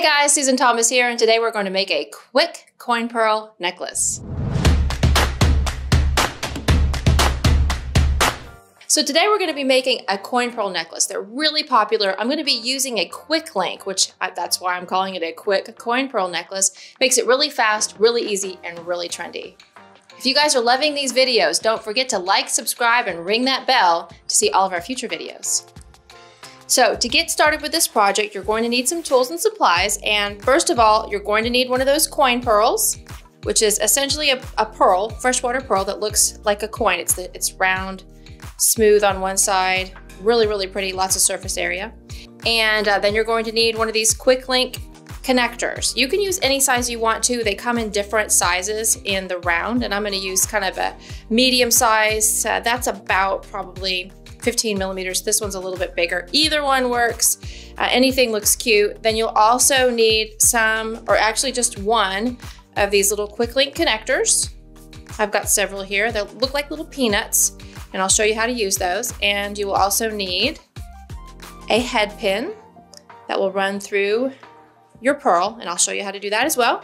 guys, Susan Thomas here, and today we're going to make a quick coin pearl necklace. So today we're going to be making a coin pearl necklace. They're really popular. I'm going to be using a quick link, that's why I'm calling it a quick coin pearl necklace. Makes it really fast, really easy, and really trendy. If you guys are loving these videos, don't forget to like, subscribe, and ring that bell to see all of our future videos. So to get started with this project, you're going to need some tools and supplies. And first of all, you're going to need one of those coin pearls, which is essentially a pearl, freshwater pearl that looks like a coin. It's round, smooth on one side, really, really pretty, lots of surface area. And then you're going to need one of these quick link connectors. You can use any size you want to. They come in different sizes in the round, and I'm going to use kind of a medium size. That's about probably 15 millimeters. This one's a little bit bigger. Either one works. Anything looks cute. Then you'll also need some, or actually just one of these little quick link connectors. I've got several here that look like little peanuts, and I'll show you how to use those. And you will also need a head pin that will run through your pearl, and I'll show you how to do that as well.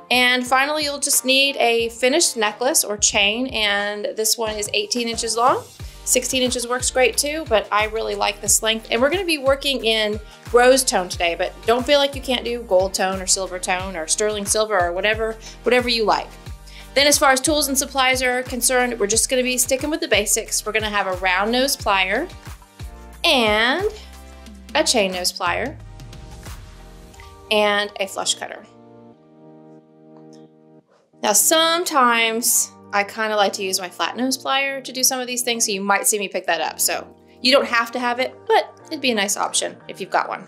And finally, you'll just need a finished necklace or chain, and this one is 18 inches long. 16 inches works great too, but I really like this length. And we're going to be working in rose tone today, but don't feel like you can't do gold tone or silver tone or sterling silver or whatever you like. Then as far as tools and supplies are concerned, we're just going to be sticking with the basics. We're going to have a round nose plier and a chain nose plier and a flush cutter. Now sometimes I kind of like to use my flat nose plier to do some of these things, so you might see me pick that up. So you don't have to have it, but it'd be a nice option if you've got one.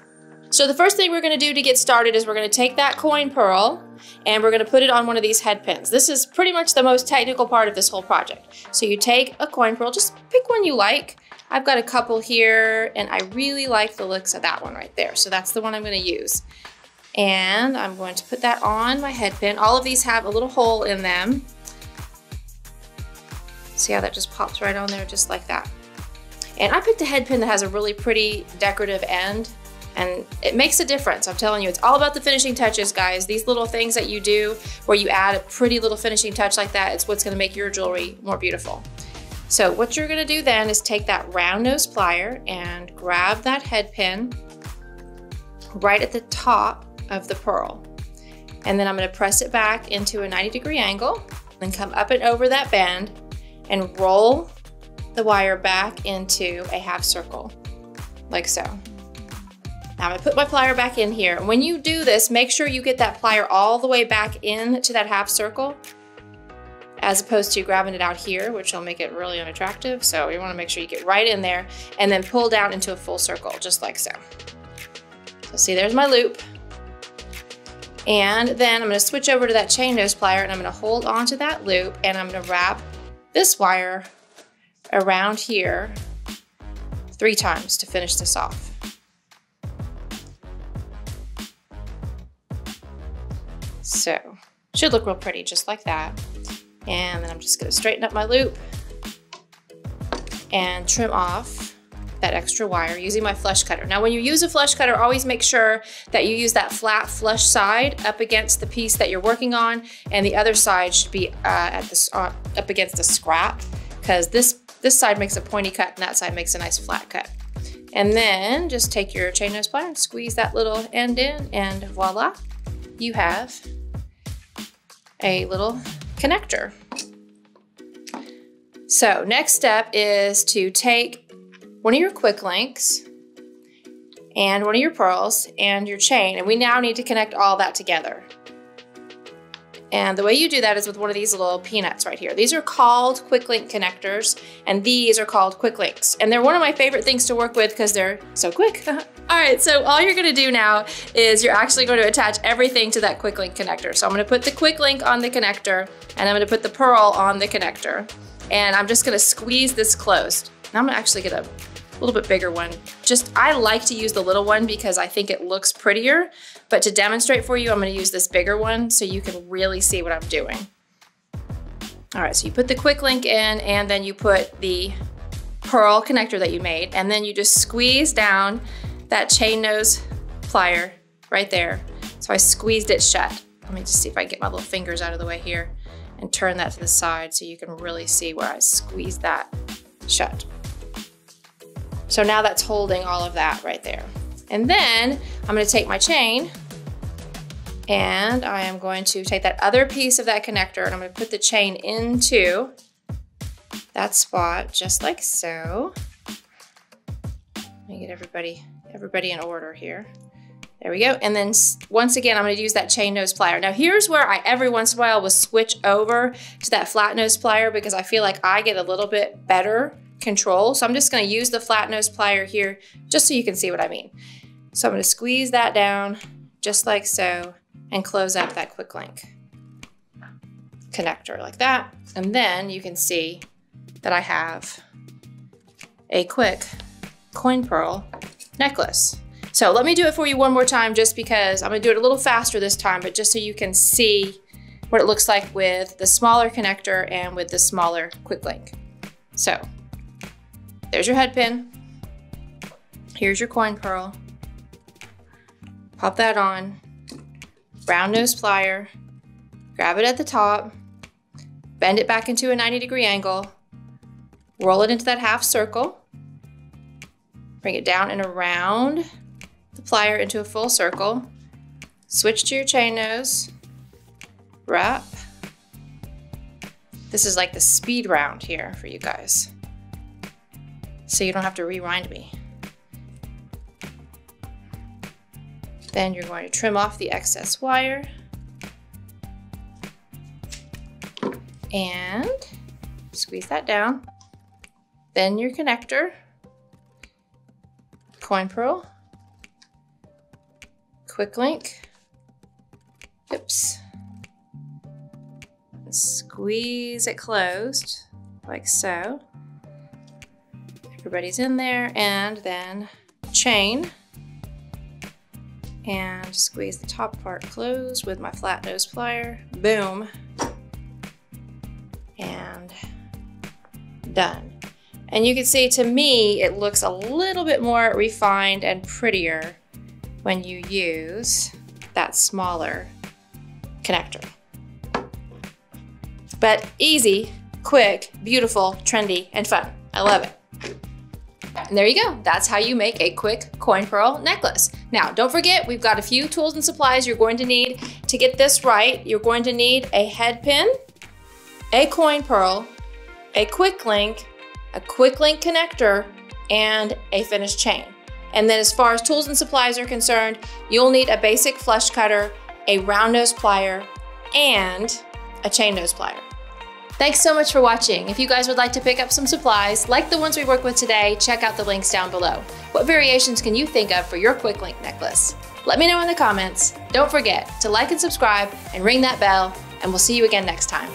So the first thing we're going to do to get started is we're going to take that coin pearl and we're going to put it on one of these head pins. This is pretty much the most technical part of this whole project. So you take a coin pearl, just pick one you like. I've got a couple here and I really like the looks of that one right there. So that's the one I'm going to use. And I'm going to put that on my head pin. All of these have a little hole in them. See how that just pops right on there, just like that. And I picked a head pin that has a really pretty decorative end, and it makes a difference. I'm telling you, it's all about the finishing touches, guys. These little things that you do where you add a pretty little finishing touch like that, it's what's gonna make your jewelry more beautiful. So what you're gonna do then is take that round nose plier and grab that head pin right at the top of the pearl. And then I'm gonna press it back into a 90-degree angle and come up and over that bend and roll the wire back into a half circle, like so. Now I'm gonna put my plier back in here. And when you do this, make sure you get that plier all the way back into that half circle, as opposed to grabbing it out here, which will make it really unattractive. So you wanna make sure you get right in there and then pull down into a full circle, just like so. So see, there's my loop. And then I'm gonna switch over to that chain nose plier and I'm gonna hold onto that loop and I'm gonna wrap this wire around here 3 times to finish this off. So, should look real pretty just like that. And then I'm just gonna straighten up my loop and trim off that extra wire using my flush cutter. Now when you use a flush cutter, always make sure that you use that flat flush side up against the piece that you're working on, and the other side should be up against a scrap, because this side makes a pointy cut and that side makes a nice flat cut. And then just take your chain nose plier and squeeze that little end in, and voila, you have a little connector. So next step is to take one of your quick links and one of your pearls and your chain, and we now need to connect all that together. And the way you do that is with one of these little peanuts right here. These are called quick link connectors, and these are called quick links. And they're one of my favorite things to work with because they're so quick. All right, so all you're gonna do now is you're actually going to attach everything to that quick link connector. So I'm gonna put the quick link on the connector, and I'm gonna put the pearl on the connector. And I'm just gonna squeeze this closed. And I'm gonna actually get a little bit bigger one. I like to use the little one because I think it looks prettier, but to demonstrate for you, I'm gonna use this bigger one so you can really see what I'm doing. All right, so you put the quick link in and then you put the pearl connector that you made, and then you just squeeze down that chain nose plier right there So I squeezed it shut. Let me just see if I can get my little fingers out of the way here and turn that to the side so you can really see where I squeezed that shut. So now that's holding all of that right there. And then I'm gonna take my chain and I am going to take that other piece of that connector and I'm gonna put the chain into that spot just like so. Let me get everybody in order here. There we go. And then once again, I'm going to use that chain nose plier. Now here's where I every once in a while will switch over to that flat nose plier because I feel like I get a little bit better control. So I'm just going to use the flat nose plier here just so you can see what I mean. So I'm going to squeeze that down just like so and close up that quick link connector like that. And then you can see that I have a quick coin pearl necklace. So let me do it for you one more time just because I'm gonna do it a little faster this time, but just so you can see what it looks like with the smaller connector and with the smaller quick link. So there's your head pin. Here's your coin pearl. Pop that on, round nose plier, grab it at the top, bend it back into a 90-degree angle, roll it into that half circle, bring it down and around the plier into a full circle, switch to your chain nose, wrap. This is like the speed round here for you guys, so you don't have to rewind me. Then you're going to trim off the excess wire and squeeze that down. Then your connector, coin pearl, quick link, oops, squeeze it closed like so. Everybody's in there, and then chain and squeeze the top part closed with my flat nose plier, boom, and done. And you can see, to me, it looks a little bit more refined and prettier when you use that smaller connector. But easy, quick, beautiful, trendy, and fun. I love it. And there you go. That's how you make a quick coin pearl necklace. Now, don't forget, we've got a few tools and supplies you're going to need to get this right. You're going to need a head pin, a coin pearl, a quick link connector, and a finished chain. And then as far as tools and supplies are concerned, you'll need a basic flush cutter, a round nose plier, and a chain nose plier. Thanks so much for watching. If you guys would like to pick up some supplies like the ones we worked with today, check out the links down below. What variations can you think of for your quick link necklace? Let me know in the comments. Don't forget to like and subscribe and ring that bell, and we'll see you again next time.